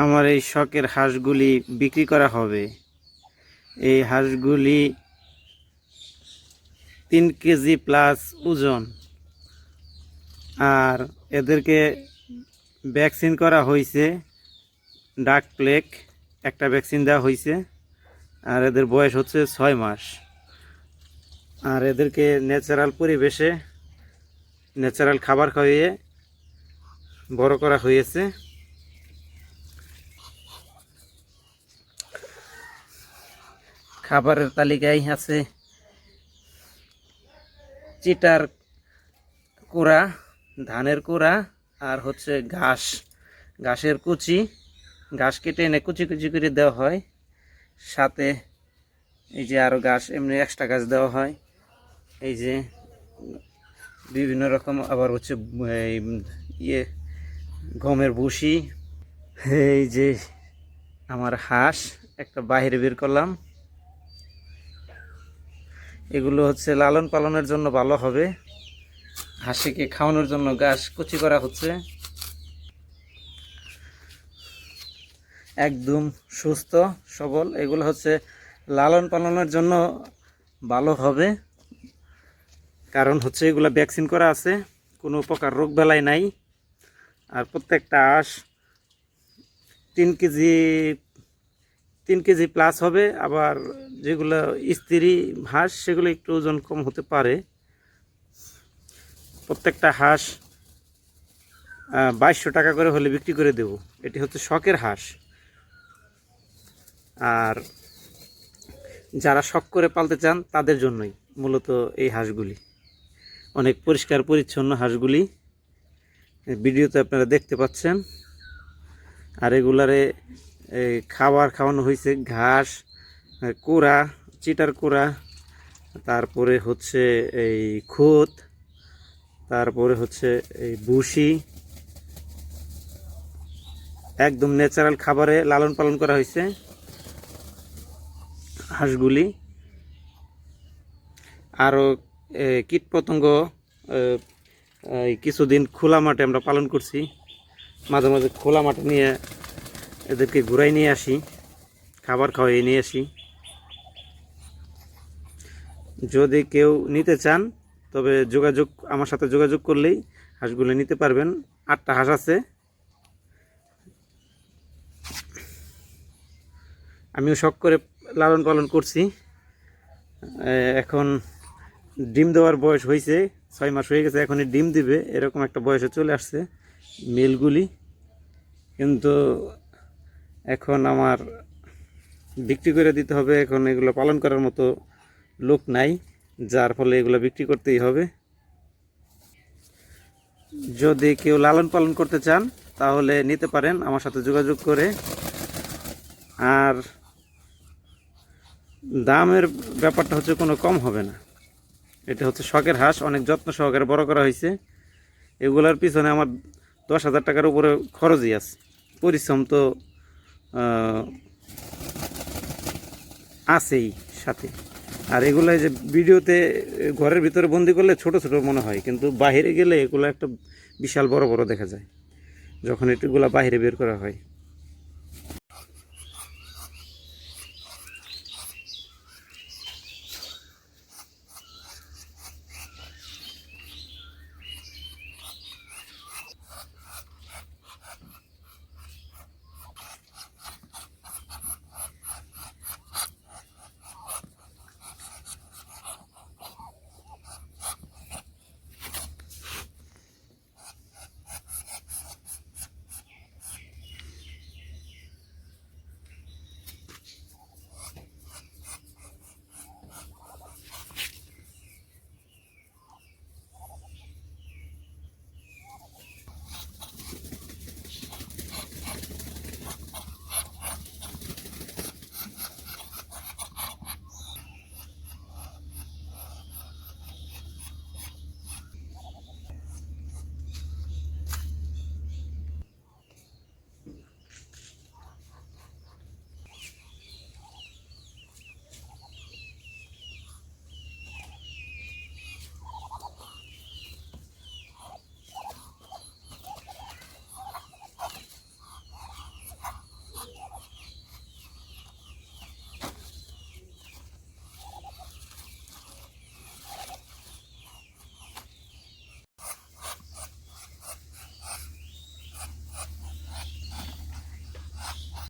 আমার এই শখের হাঁসগুলি বিক্রি করা হবে। এই হাঁসগুলি 3 কেজি প্লাস ওজন, আর এদেরকে ভ্যাকসিন করা হয়েছে। ডাক প্লেগ একটা ভ্যাকসিন দেওয়া হয়েছে, আর এদের বয়স হচ্ছে 6 মাস। আর এদেরকে ন্যাচারাল পরিবেশে ন্যাচারাল খাবার খাইয়ে বড় করা হয়েছে। খাবারের তালিকায় আছে চিটার কুড়া, ধানের কুড়া, আর হচ্ছে ঘাসের কুচি। ঘাস কেটে এনে কুচি কুচি করে দেওয়া হয়, সাথে এই যে আরও ঘাস এমনি এক্সট্রা ঘাস দেওয়া হয়। এই যে বিভিন্ন রকম, আবার হচ্ছে ইয়ে গমের ভুসি। এই যে আমার হাঁস একটা বাইরে বের করলাম। এগুলো হচ্ছে লালন পালনের জন্য ভালো হবে। হাঁসিকে খাওয়ানোর জন্য ঘাস কুচি করা হচ্ছে। একদম সুস্থ সবল। এগুলো হচ্ছে লালন পালনের জন্য ভালো হবে, কারণ হচ্ছে এগুলো ভ্যাকসিন করা আছে, কোনো প্রকার রোগ বেলায় নাই। আর প্রত্যেকটা হাঁস 3 কেজি প্লাস হবে। আবার যেগুলো স্ত্রী হাঁস সেগুলো একটু ওজন কম হতে পারে। প্রত্যেকটা হাঁস 2200 টাকা করে হলে বিক্রি করে দেব। এটি হচ্ছে শখের হাঁস। আর যারা শখ করে পালতে চান তাদের জন্যই মূলত এই হাঁসগুলি। অনেক পরিষ্কার পরিচ্ছন্ন হাঁসগুলি, ভিডিওতে আপনারা দেখতে পাচ্ছেন। আর এগুলারে খাবার খাওয়ানো হয়েছে ঘাস, কুড়া, চিটার কুড়া, তারপরে হচ্ছে এই খুদ, তারপরে হচ্ছে এই ভুসি। একদম ন্যাচারাল খাবারে লালন পালন করা হয়েছে হাঁসগুলি। আরও কীটপতঙ্গ কিছুদিন খোলা মাঠে আমরা পালন করছি। মাঝে মাঝে খোলা মাঠে নিয়ে এদেরকে ঘুরাই নিয়ে আসি, খাবার খাওয়াই নিয়ে আসি। যদি কেউ নিতে চান তবে আমার সাথে যোগাযোগ করলেই হাঁসগুলো নিতে পারবেন। 8টা হাঁস আছে। আমিও শখ করে লালন পালন করছি। এখন ডিম দেওয়ার বয়স হয়েছে, 6 মাস হয়ে গেছে। এখনই ডিম দিবে, এরকম একটা বয়সে চলে আসছে মেলগুলি। কিন্তু এখন আমার বিক্রি করে দিতে হবে। এখন এগুলো পালন করার মতো লোক নাই, যার ফলে এগুলো বিক্রি করতেই হবে। যদি কেউ লালন পালন করতে চান তাহলে নিতে পারেন আমার সাথে যোগাযোগ করে। আর দামের ব্যাপারটা হচ্ছে কোনো কম হবে না। এটা হচ্ছে শখের হাঁস, অনেক যত্ন সহকারে বড় করা হয়েছে। এগুলার পিছনে আমার 10,000 টাকার উপরে খরচই আছে। পরিশ্রম তো আছেই সাথে। আর এগুলো যে ভিডিওতে ঘরের ভিতরে বন্দি করলে ছোট ছোট মনে হয়, কিন্তু বাইরে গেলে এগুলো একটা বিশাল বড় বড় দেখা যায় যখন এগুলো বাইরে বের করা হয়।